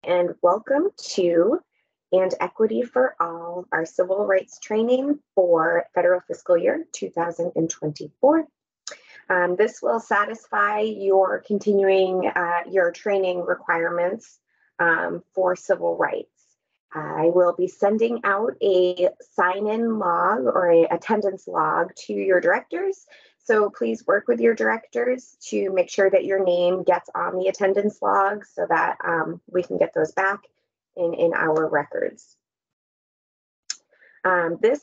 and welcome to And Equity for All, our civil rights training for federal fiscal year 2024. This will satisfy your continuing your training requirements for civil rights. I will be sending out a sign-in log or an attendance log to your directors. So please work with your directors to make sure that your name gets on the attendance log so that we can get those back in our records. This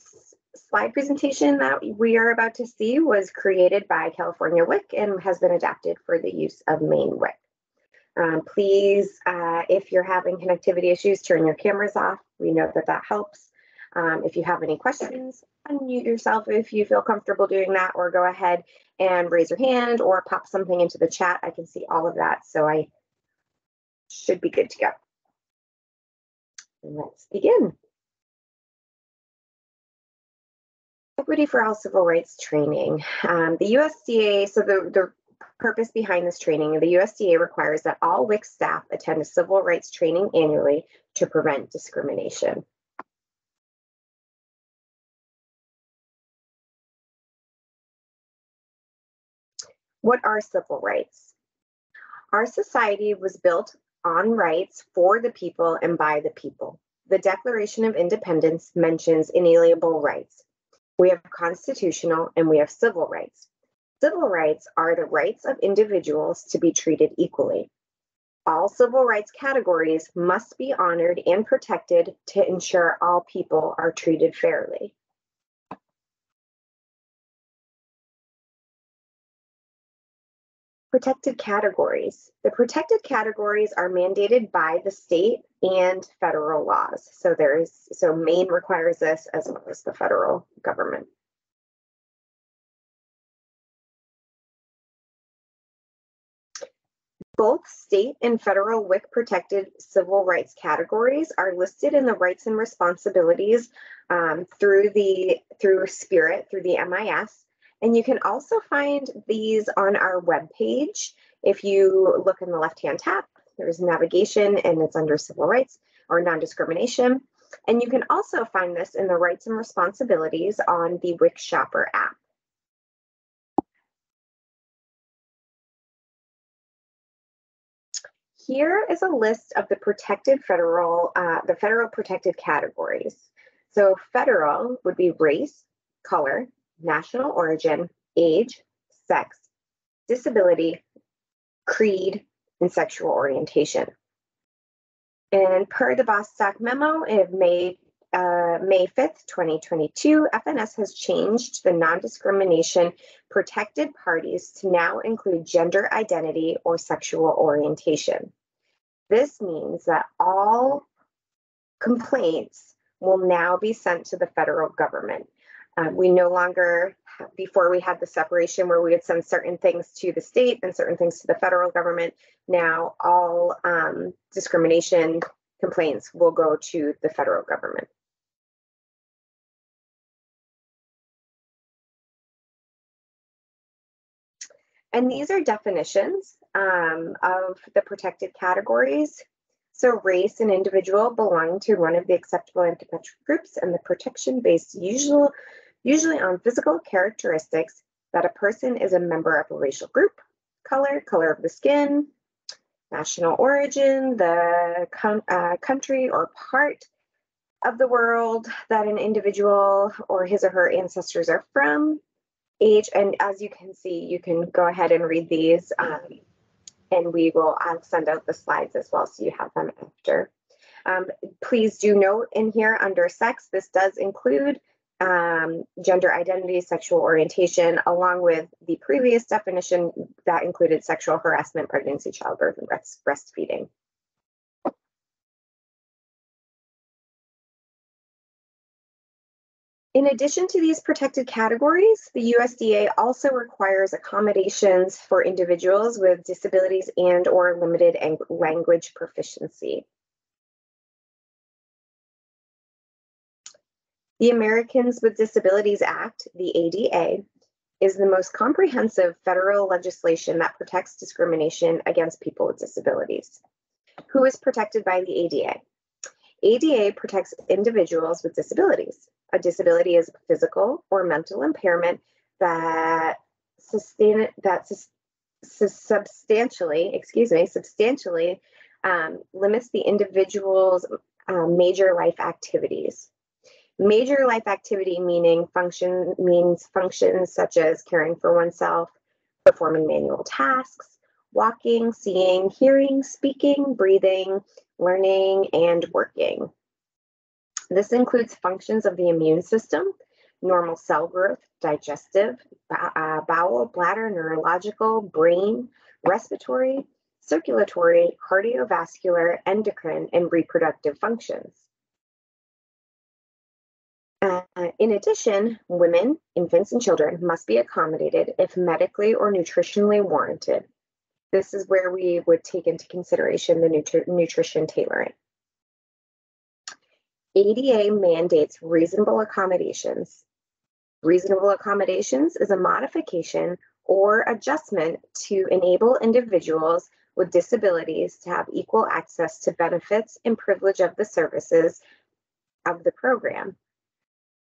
slide presentation that we are about to see was created by California WIC and has been adapted for the use of Maine WIC. Please, if you're having connectivity issues, turn your cameras off. We know that that helps. If you have any questions, unmute yourself if you feel comfortable doing that, or go ahead and raise your hand or pop something into the chat. I can see all of that, so I should be good to go. And let's begin. Equity for All Civil Rights Training. The USDA, so the purpose behind this training, the USDA requires that all WIC staff attend a civil rights training annually to prevent discrimination. What are civil rights? Our society was built on rights for the people and by the people. The Declaration of Independence mentions inalienable rights. We have constitutional and we have civil rights. Civil rights are the rights of individuals to be treated equally. All civil rights categories must be honored and protected to ensure all people are treated fairly. Protected categories. The protected categories are mandated by the state and federal laws. So Maine requires this as well as the federal government. Both state and federal WIC protected civil rights categories are listed in the rights and responsibilities through SPIRIT, through the MIS. And you can also find these on our webpage. If you look in the left-hand tab, there's navigation and it's under civil rights or non-discrimination. And you can also find this in the rights and responsibilities on the WIC Shopper app. Here is a list of the federal protected categories. So federal would be race, color, national origin, age, sex, disability, creed, and sexual orientation. And per the Bostock memo of May 5th, 2022, FNS has changed the non-discrimination protected parties to now include gender identity or sexual orientation. This means that all complaints will now be sent to the federal government. We no longer, before we had the separation where we would send certain things to the state and certain things to the federal government. Now all discrimination complaints will go to the federal government. And these are definitions of the protected categories. So race, an individual belonging to one of the acceptable anti-oppression groups, and the protection based usually on physical characteristics that a person is a member of a racial group, color of the skin, national origin, the country or part of the world that an individual or his or her ancestors are from, age, and as you can see, you can go ahead and read these, and I'll send out the slides as well so you have them after. Please do note in here under sex, this does include gender identity, sexual orientation, along with the previous definition that included sexual harassment, pregnancy, childbirth, and breastfeeding. In addition to these protected categories, the USDA also requires accommodations for individuals with disabilities and or limited language proficiency. The Americans with Disabilities Act, the ADA, is the most comprehensive federal legislation that protects discrimination against people with disabilities. Who is protected by the ADA? ADA protects individuals with disabilities. A disability is a physical or mental impairment that substantially limits the individual's major life activities. Major life activity means functions such as caring for oneself, performing manual tasks, walking, seeing, hearing, speaking, breathing, learning, and working. This includes functions of the immune system, normal cell growth, digestive, bowel, bladder, neurological, brain, respiratory, circulatory, cardiovascular, endocrine, and reproductive functions. In addition, women, infants, and children must be accommodated if medically or nutritionally warranted. This is where we would take into consideration the nutrition tailoring. ADA mandates reasonable accommodations. Reasonable accommodations is a modification or adjustment to enable individuals with disabilities to have equal access to benefits and privilege of the services of the program.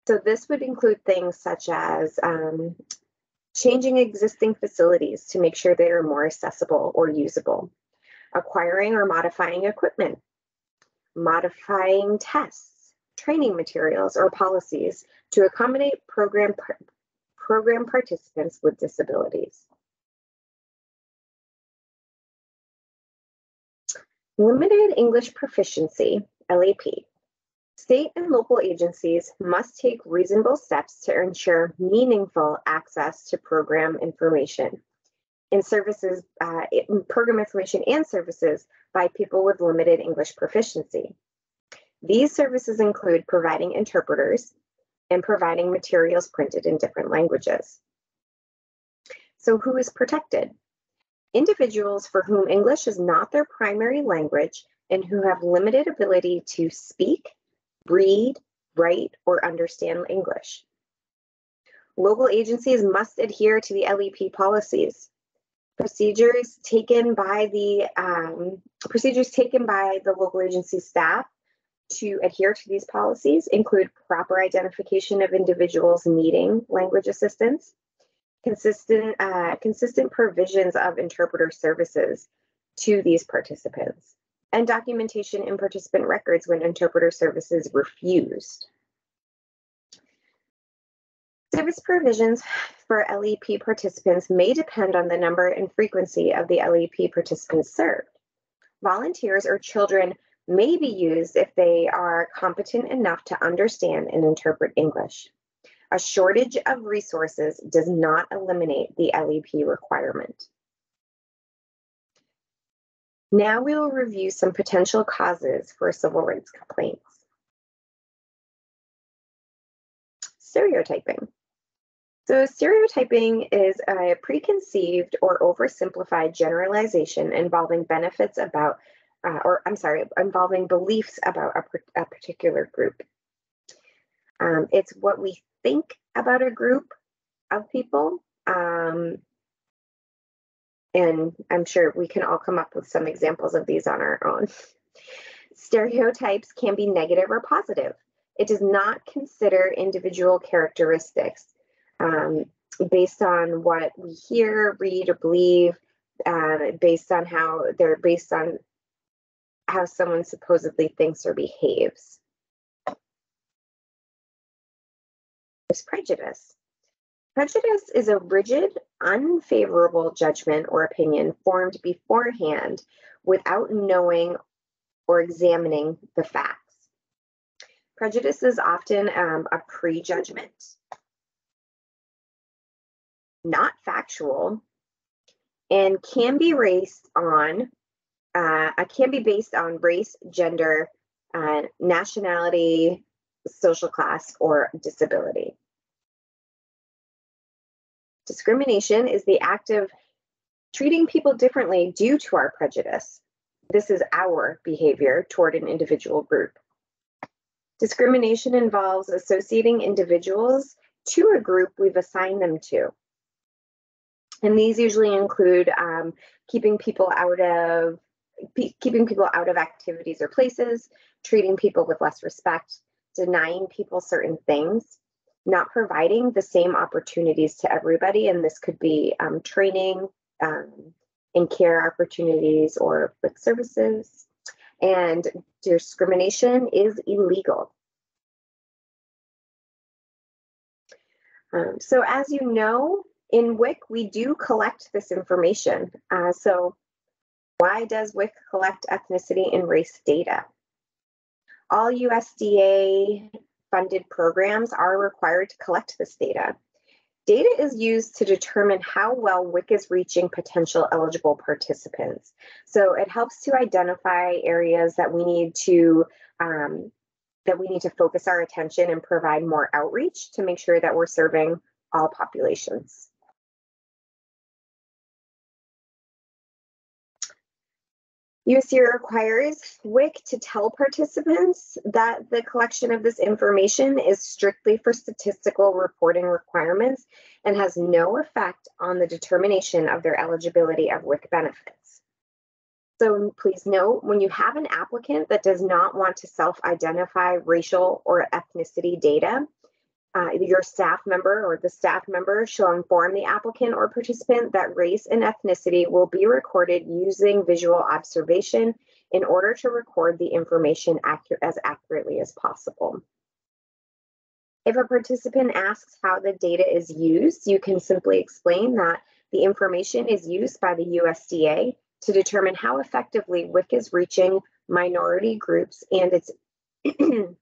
So this would include things such as changing existing facilities to make sure they are more accessible or usable, acquiring or modifying equipment, modifying tests, training materials, or policies to accommodate program participants with disabilities. Limited English Proficiency, LEP. State and local agencies must take reasonable steps to ensure meaningful access to program information and services, program information and services by people with limited English proficiency. These services include providing interpreters and providing materials printed in different languages. So who is protected? Individuals for whom English is not their primary language and who have limited ability to speak, read, write, or understand English. Local agencies must adhere to the LEP policies. Procedures taken by the local agency staff to adhere to these policies include proper identification of individuals needing language assistance, consistent provisions of interpreter services to these participants, and documentation in participant records when interpreter services refused. Service provisions for LEP participants may depend on the number and frequency of the LEP participants served. Volunteers or children may be used if they are competent enough to understand and interpret English. A shortage of resources does not eliminate the LEP requirement. Now we will review some potential causes for civil rights complaints. Stereotyping. So stereotyping is a preconceived or oversimplified generalization involving involving beliefs about a particular group. It's what we think about a group of people. And I'm sure we can all come up with some examples of these on our own. Stereotypes can be negative or positive. It does not consider individual characteristics based on what we hear, read, or believe, based on how someone supposedly thinks or behaves. There's prejudice. Prejudice is a rigid, unfavorable judgment or opinion formed beforehand without knowing or examining the facts. Prejudice is often a prejudgment, not factual, and can be based on race, gender, nationality, social class, or disability. Discrimination is the act of treating people differently due to our prejudice. This is our behavior toward an individual group. Discrimination involves associating individuals to a group we've assigned them to. And these usually include keeping people out of keeping people out of activities or places, treating people with less respect, denying people certain things, not providing the same opportunities to everybody. And this could be training and care opportunities or WIC services. And discrimination is illegal. So as you know, in WIC, we do collect this information. So why does WIC collect ethnicity and race data? All USDA funded programs are required to collect this data. Data is used to determine how well WIC is reaching potential eligible participants. So it helps to identify areas that we need to focus our attention and provide more outreach to make sure that we're serving all populations. USDA requires WIC to tell participants that the collection of this information is strictly for statistical reporting requirements and has no effect on the determination of their eligibility of WIC benefits. So please note, when you have an applicant that does not want to self-identify racial or ethnicity data, your staff member or the staff member shall inform the applicant or participant that race and ethnicity will be recorded using visual observation in order to record the information as accurately as possible. If a participant asks how the data is used, you can simply explain that the information is used by the USDA to determine how effectively WIC is reaching minority groups and to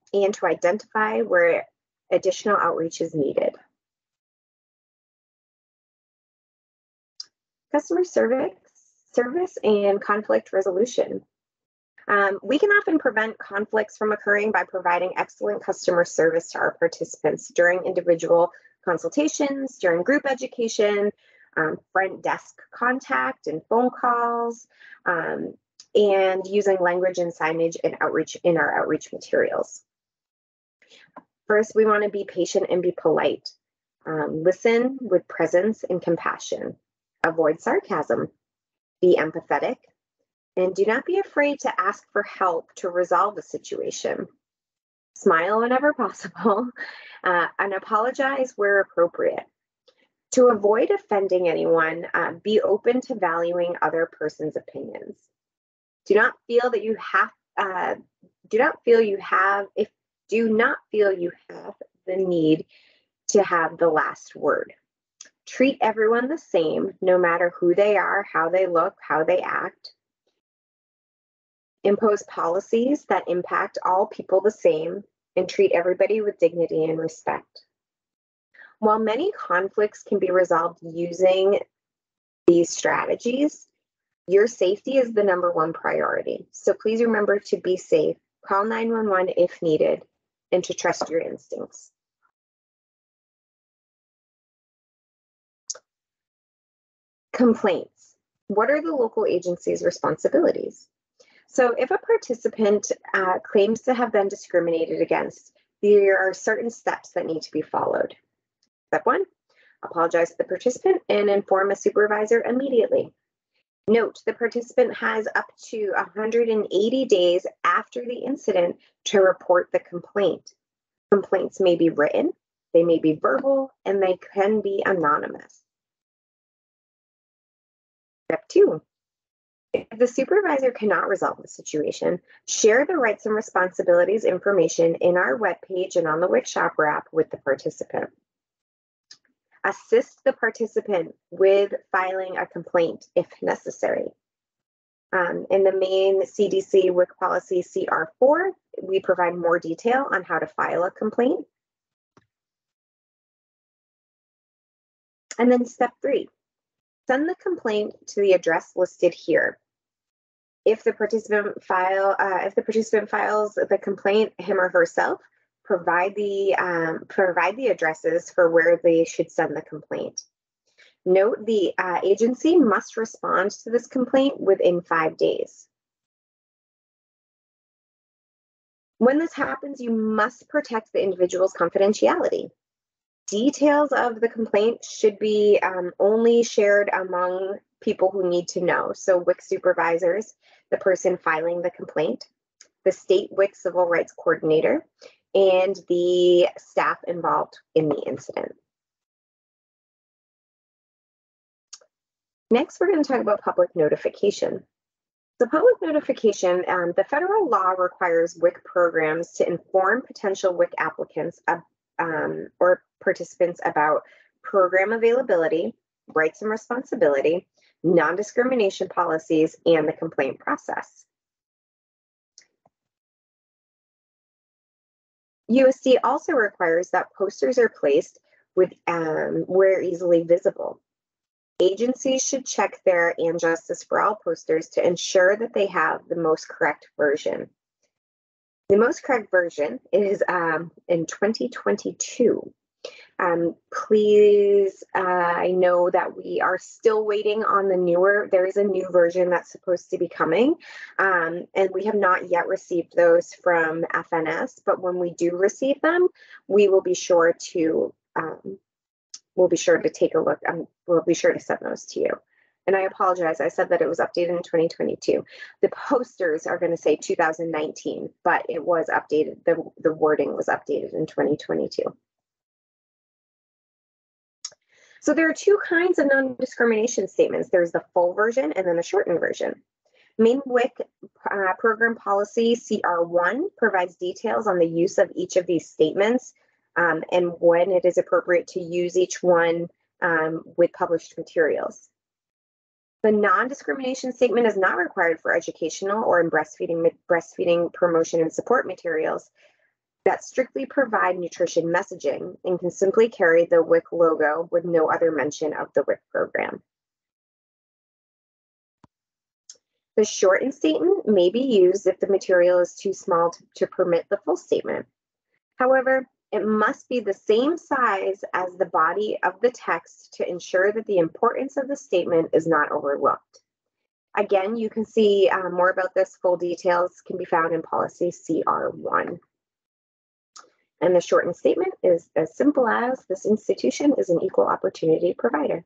identify where additional outreach is needed. Customer service and conflict resolution. We can often prevent conflicts from occurring by providing excellent customer service to our participants during individual consultations, during group education, front desk contact and phone calls, and using language and signage and outreach in our outreach materials. First, we want to be patient and be polite. Listen with presence and compassion. Avoid sarcasm. Be empathetic. And do not be afraid to ask for help to resolve a situation. Smile whenever possible and apologize where appropriate. To avoid offending anyone, be open to valuing other person's opinions. Do not feel you have the need to have the last word. Treat everyone the same, no matter who they are, how they look, how they act. Impose policies that impact all people the same and treat everybody with dignity and respect. While many conflicts can be resolved using these strategies, your safety is the #1 priority. So please remember to be safe, call 911 if needed, and to trust your instincts. Complaints. What are the local agency's responsibilities? So if a participant claims to have been discriminated against, there are certain steps that need to be followed. Step 1, apologize to the participant and inform a supervisor immediately. Note, the participant has up to 180 days after the incident to report the complaint. Complaints may be written, they may be verbal, and they can be anonymous. Step 2, if the supervisor cannot resolve the situation, share the rights and responsibilities information in our webpage and on the WIC Shopper app with the participant. Assist the participant with filing a complaint if necessary. In the Maine CDC WIC policy CR4, we provide more detail on how to file a complaint. And then step 3, send the complaint to the address listed here. If the participant files the complaint him or herself, provide the addresses for where they should send the complaint. Note, the agency must respond to this complaint within 5 days. When this happens, you must protect the individual's confidentiality. Details of the complaint should be only shared among people who need to know. So WIC supervisors the person filing the complaint, the state WIC civil rights coordinator, and the staff involved in the incident. Next, we're going to talk about public notification. So public notification, the federal law requires WIC programs to inform potential WIC applicants or participants about program availability, rights and responsibility, non-discrimination policies, and the complaint process. USC also requires that posters are placed with where easily visible. Agencies should check their "And Justice for All" posters to ensure that they have the most correct version. The most correct version is in 2022. Please, I know that we are still waiting on the newer, there is a new version that's supposed to be coming, and we have not yet received those from FNS, but when we do receive them, we will be sure to take a look. We'll be sure to send those to you. And I apologize, I said that it was updated in 2022. The posters are going to say 2019, but it was updated, the wording was updated in 2022. So there are two kinds of non-discrimination statements. There's the full version and then the shortened version. Maine WIC program policy CR1 provides details on the use of each of these statements and when it is appropriate to use each one with published materials. The non-discrimination statement is not required for educational or in breastfeeding promotion and support materials that strictly provide nutrition messaging and can simply carry the WIC logo with no other mention of the WIC program. The shortened statement may be used if the material is too small to permit the full statement. However, it must be the same size as the body of the text to ensure that the importance of the statement is not overlooked. Again, you can see more about this. Full details can be found in policy CR1. And the shortened statement is as simple as: this institution is an equal opportunity provider.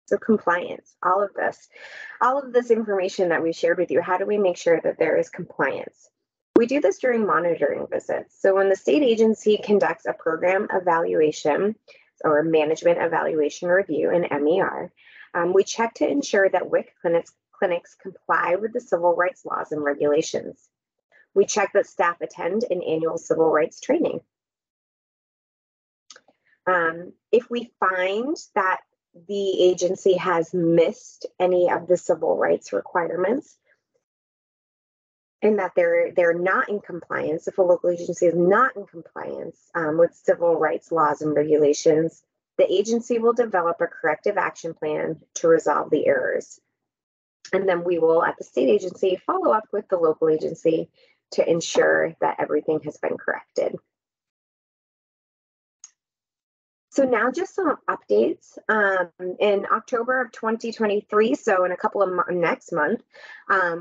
So compliance, all of this information that we shared with you, how do we make sure that there is compliance? We do this during monitoring visits. So when the state agency conducts a program evaluation or management evaluation review, an MER, we check to ensure that WIC clinics comply with the civil rights laws and regulations. We check that staff attend an annual civil rights training. If we find that the agency has missed any of the civil rights requirements and that they're not in compliance, if a local agency is not in compliance with civil rights laws and regulations, the agency will develop a corrective action plan to resolve the errors. And then we will, at the state agency, follow up with the local agency to ensure that everything has been corrected. So now just some updates. In October of 2023, so in a couple of next month,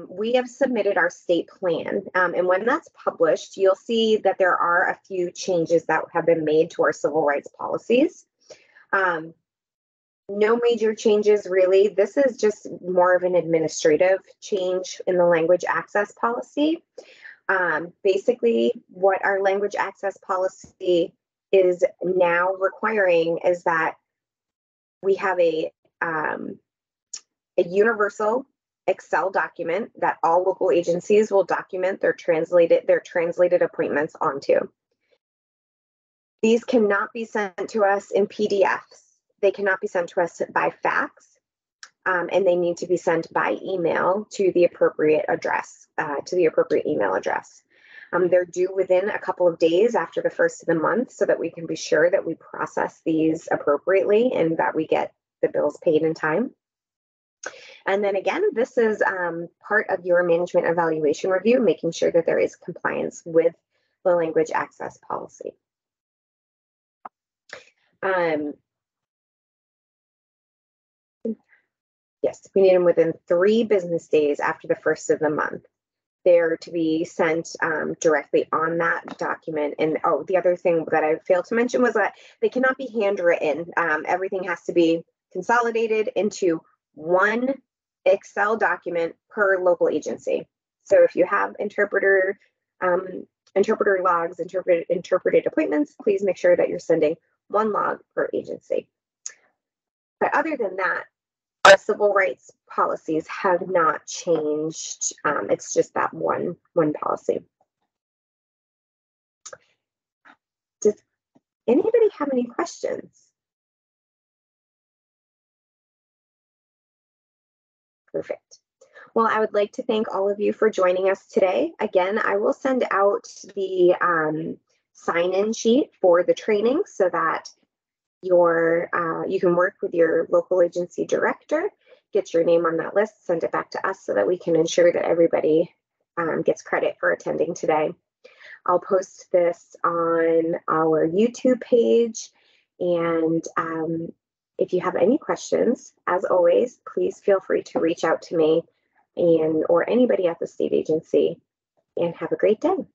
we have submitted our state plan. And when that's published, you'll see that there are a few changes that have been made to our civil rights policies. No major changes, really. This is just more of an administrative change in the language access policy. Basically, what our language access policy is now requiring is that we have a universal Excel document that all local agencies will document their translated appointments onto. These cannot be sent to us in PDFs. They cannot be sent to us by fax, and they need to be sent by email to the appropriate address, to the appropriate email address. They're due within a couple of days after the first of the month so that we can be sure that we process these appropriately and that we get the bills paid in time. And then again, this is part of your management evaluation review, making sure that there is compliance with the language access policy. Yes, we need them within 3 business days after the first of the month. They're to be sent directly on that document. And oh, the other thing that I failed to mention was that they cannot be handwritten. Everything has to be consolidated into one Excel document per local agency. So if you have interpreter logs, interpreted appointments, please make sure that you're sending one log per agency. But other than that, our civil rights policies have not changed. It's just that one policy. Does anybody have any questions? Perfect. Well, I would like to thank all of you for joining us today. Again, I will send out the sign-in sheet for the training so that you can work with your local agency director, get your name on that list, send it back to us so that we can ensure that everybody gets credit for attending today. I'll post this on our YouTube page, and if you have any questions, as always, please feel free to reach out to me or anybody at the state agency, and have a great day.